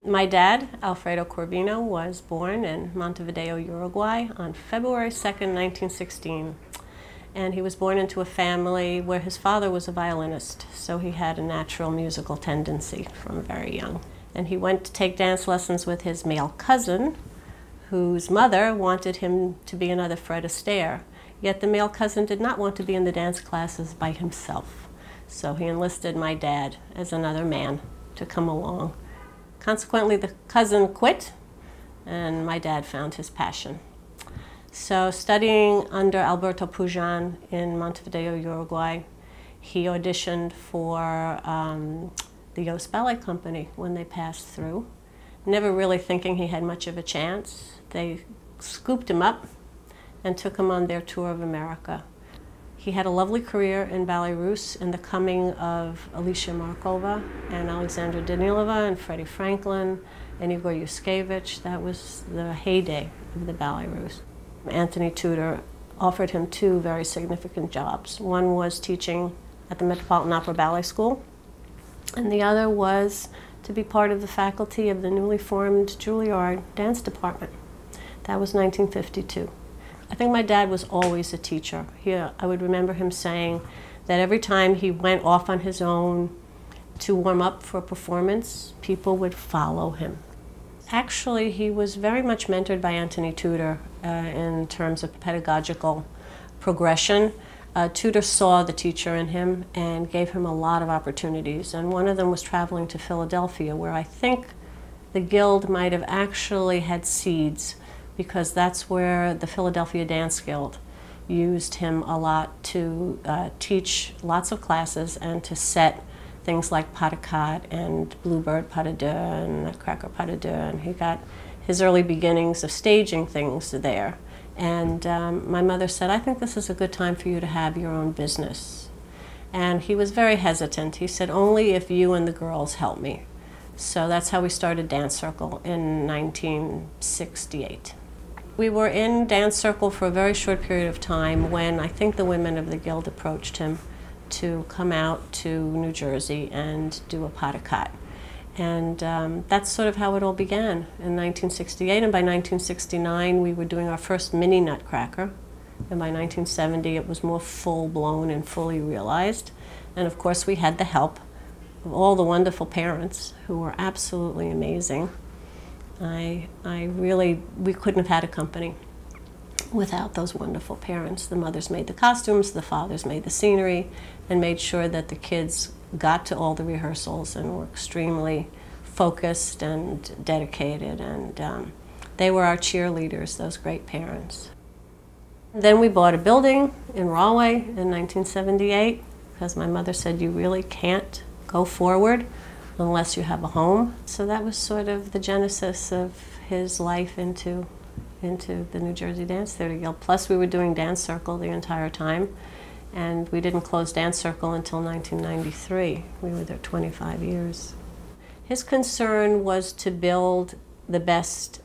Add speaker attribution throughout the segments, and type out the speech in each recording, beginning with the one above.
Speaker 1: My dad, Alfredo Corvino, was born in Montevideo, Uruguay on February 2nd, 1916. And he was born into a family where his father was a violinist, so he had a natural musical tendency from very young. And he went to take dance lessons with his male cousin, whose mother wanted him to be another Fred Astaire. Yet the male cousin did not want to be in the dance classes by himself. So he enlisted my dad as another man to come along. Consequently, the cousin quit, and my dad found his passion. So studying under Alberto Pujan in Montevideo, Uruguay, he auditioned for the Yost Ballet Company when they passed through, never really thinking he had much of a chance. They scooped him up and took him on their tour of America. He had a lovely career in Ballet Russe in the coming of Alicia Markova and Alexandra Danilova and Freddie Franklin and Igor Yuskevich. That was the heyday of the Ballet Russe. Anthony Tudor offered him two very significant jobs. One was teaching at the Metropolitan Opera Ballet School, and the other was to be part of the faculty of the newly formed Juilliard Dance Department. That was 1952. I think my dad was always a teacher. I would remember him saying that every time he went off on his own to warm up for a performance, people would follow him. Actually, he was very much mentored by Anthony Tudor in terms of pedagogical progression. Tudor saw the teacher in him and gave him a lot of opportunities, and one of them was traveling to Philadelphia, where I think the Guild might have actually had seeds, because that's where the Philadelphia Dance Guild used him a lot to teach lots of classes and to set things like pas de quatre and bluebird pas de deux and nutcracker pas de deux, and he got his early beginnings of staging things there. And my mother said, I think this is a good time for you to have your own business. And he was very hesitant. He said, only if you and the girls help me. So that's how we started Dance Circle in 1968. We were in Dance Circle for a very short period of time when I think the women of the Guild approached him to come out to New Jersey and do a pas de quatre. And that's sort of how it all began in 1968. And by 1969, we were doing our first mini Nutcracker. And by 1970, it was more full-blown and fully realized. And of course, we had the help of all the wonderful parents who were absolutely amazing. We couldn't have had a company without those wonderful parents. The mothers made the costumes, the fathers made the scenery, and made sure that the kids got to all the rehearsals and were extremely focused and dedicated, and they were our cheerleaders, those great parents. Then we bought a building in Rahway in 1978 because my mother said, you really can't go forward unless you have a home. So that was sort of the genesis of his life into the New Jersey Dance Theater Guild. Plus we were doing Dance Circle the entire time, and we didn't close Dance Circle until 1993. We were there 25 years. His concern was to build the best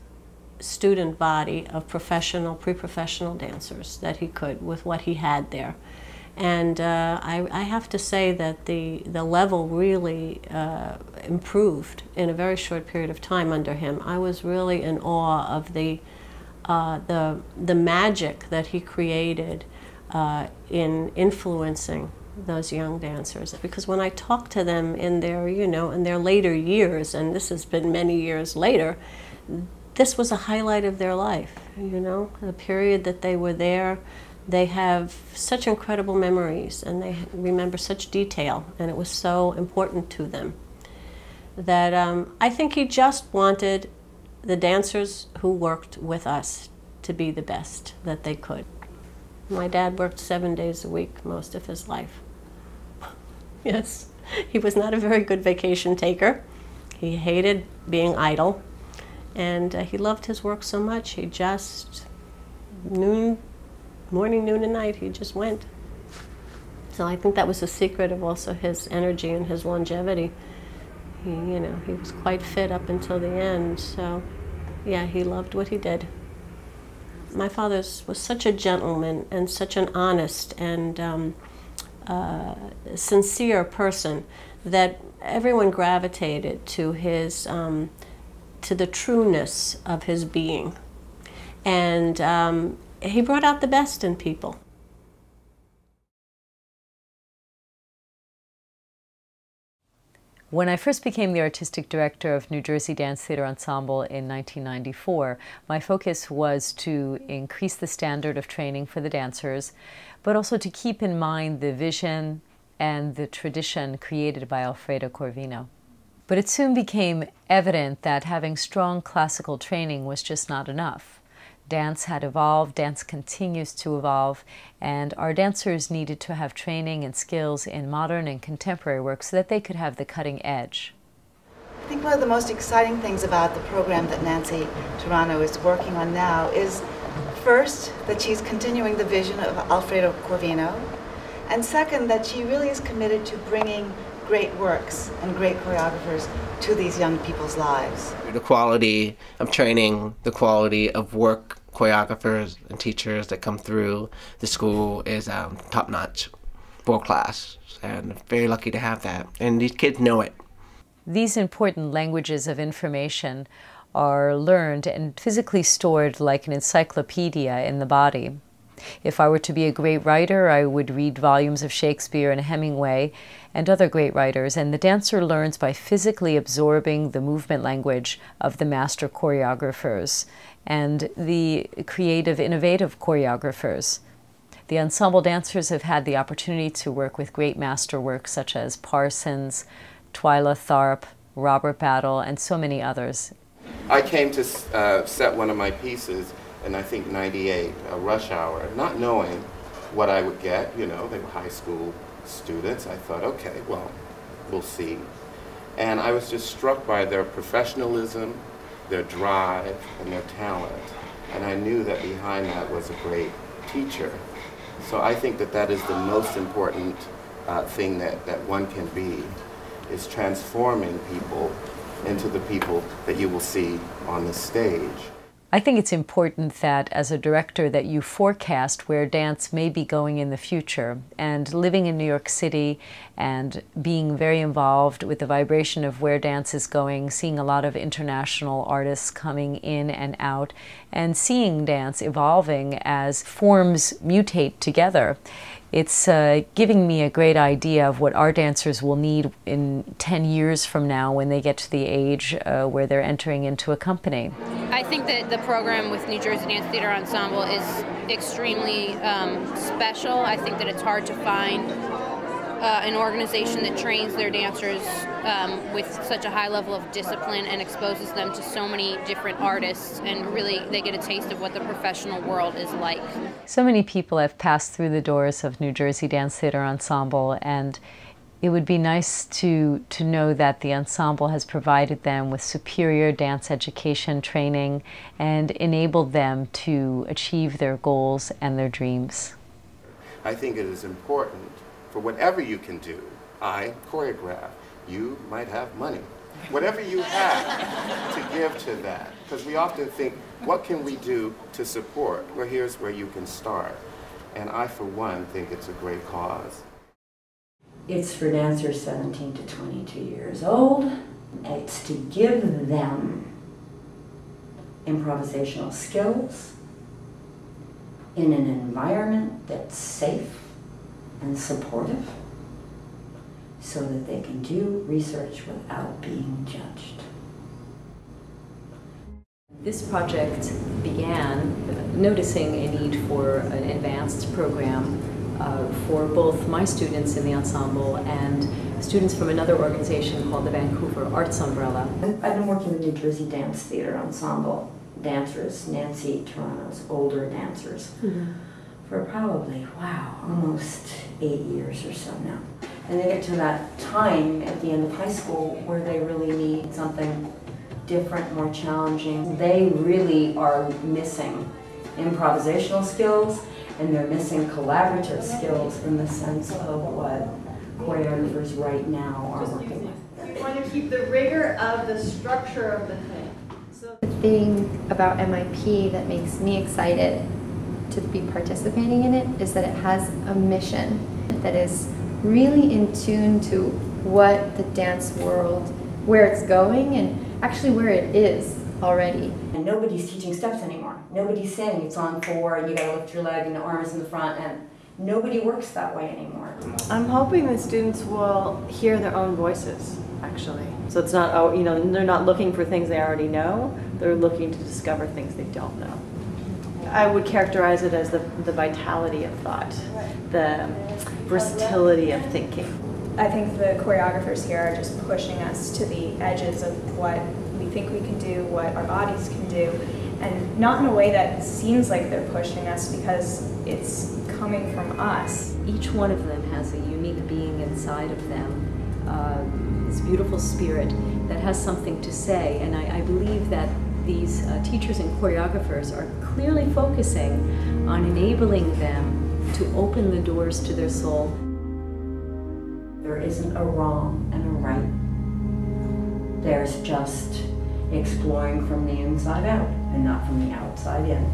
Speaker 1: student body of professional, pre-professional dancers that he could with what he had there. And I have to say that the level really improved in a very short period of time under him. I was really in awe of the magic that he created in influencing those young dancers. Because when I talk to them in their, in their later years, and this has been many years later, this was a highlight of their life, the period that they were there. They have such incredible memories, and they remember such detail, and it was so important to them that I think he just wanted the dancers who worked with us to be the best that they could. My dad worked 7 days a week most of his life. Yes, he was not a very good vacation taker. He hated being idle, and he loved his work so much, he just morning, noon, and night, he just went. So I think that was the secret of also his energy and his longevity. He was quite fit up until the end. So, yeah, he loved what he did. My father was such a gentleman and such an honest and sincere person that everyone gravitated to his to the trueness of his being. And he brought out the best in people.
Speaker 2: When I first became the artistic director of New Jersey Dance Theater Ensemble in 1994, my focus was to increase the standard of training for the dancers, but also to keep in mind the vision and the tradition created by Alfredo Corvino. But it soon became evident that having strong classical training was just not enough. Dance had evolved, dance continues to evolve, and our dancers needed to have training and skills in modern and contemporary work so that they could have the cutting edge.
Speaker 3: I think one of the most exciting things about the program that Nancy Toronto is working on now is, first, that she's continuing the vision of Alfredo Corvino, and second, that she really is committed to bringing great works and great choreographers to these young people's lives.
Speaker 4: The quality of training, the quality of work, choreographers and teachers that come through the school is top-notch, world class, and I'm very lucky to have that. And these kids know it.
Speaker 2: These important languages of information are learned and physically stored like an encyclopedia in the body. If I were to be a great writer, I would read volumes of Shakespeare and Hemingway and other great writers, and the dancer learns by physically absorbing the movement language of the master choreographers and the creative, innovative choreographers. The ensemble dancers have had the opportunity to work with great masterworks such as Parsons, Twyla Tharp, Robert Battle, and so many others.
Speaker 5: I came to set one of my pieces in, I think, '98, Rush Hour, not knowing what I would get. You know, they were high school students. I thought, okay, well, we'll see. And I was just struck by their professionalism, their drive, and their talent. And I knew that behind that was a great teacher. So I think that that is the most important thing that one can be, is transforming people into the people that you will see on the stage.
Speaker 2: I think it's important that as a director that you forecast where dance may be going in the future. And living in New York City and being very involved with the vibration of where dance is going, seeing a lot of international artists coming in and out, and seeing dance evolving as forms mutate together. It's giving me a great idea of what our dancers will need in 10 years from now when they get to the age where they're entering into a company.
Speaker 6: I think that the program with New Jersey Dance Theater Ensemble is extremely special. I think that it's hard to find an organization that trains their dancers with such a high level of discipline and exposes them to so many different artists, and really they get a taste of what the professional world is like.
Speaker 2: So many people have passed through the doors of New Jersey Dance Theater Ensemble, and it would be nice to know that the ensemble has provided them with superior dance education training and enabled them to achieve their goals and their dreams.
Speaker 5: I think it is important for whatever you can do. I choreograph. You might have money. Whatever you have to give to that. Because we often think, what can we do to support? Well, here's where you can start. And I, for one, think it's a great cause.
Speaker 7: It's for dancers 17 to 22 years old. It's to give them improvisational skills in an environment that's safe and supportive, so that they can do research without being judged.
Speaker 2: This project began noticing a need for an advanced program for both my students in the ensemble and students from another organization called the Vancouver Arts Umbrella.
Speaker 7: I've been working with New Jersey Dance Theater Ensemble dancers, Nancy Toronto's older dancers, for probably, wow, almost 8 years or so now. And they get to that time at the end of high school where they really need something different, more challenging. They really are missing improvisational skills, and they're missing collaborative skills in the sense of what choreographers right now are working with.
Speaker 8: We want to keep the rigor of the structure of the thing.
Speaker 9: The thing about MIP that makes me excited to be participating in it is that it has a mission that is really in tune to what the dance world, where it's going, and actually where it is already.
Speaker 7: And nobody's teaching steps anymore. Nobody's saying it's on 4 and you gotta lift your leg and the arm is in the front, and nobody works that way anymore.
Speaker 8: I'm hoping the students will hear their own voices, actually. So it's not, oh, you know, they're not looking for things they already know, they're looking to discover things they don't know. I would characterize it as the vitality of thought, the versatility of thinking.
Speaker 10: I think the choreographers here are just pushing us to the edges of what we think we can do, what our bodies can do, and not in a way that seems like they're pushing us because it's coming from us.
Speaker 11: Each one of them has a unique being inside of them, this beautiful spirit that has something to say, and I believe that these teachers and choreographers are clearly focusing on enabling them to open the doors to their soul.
Speaker 7: There isn't a wrong and a right. There's just exploring from the inside out and not from the outside in.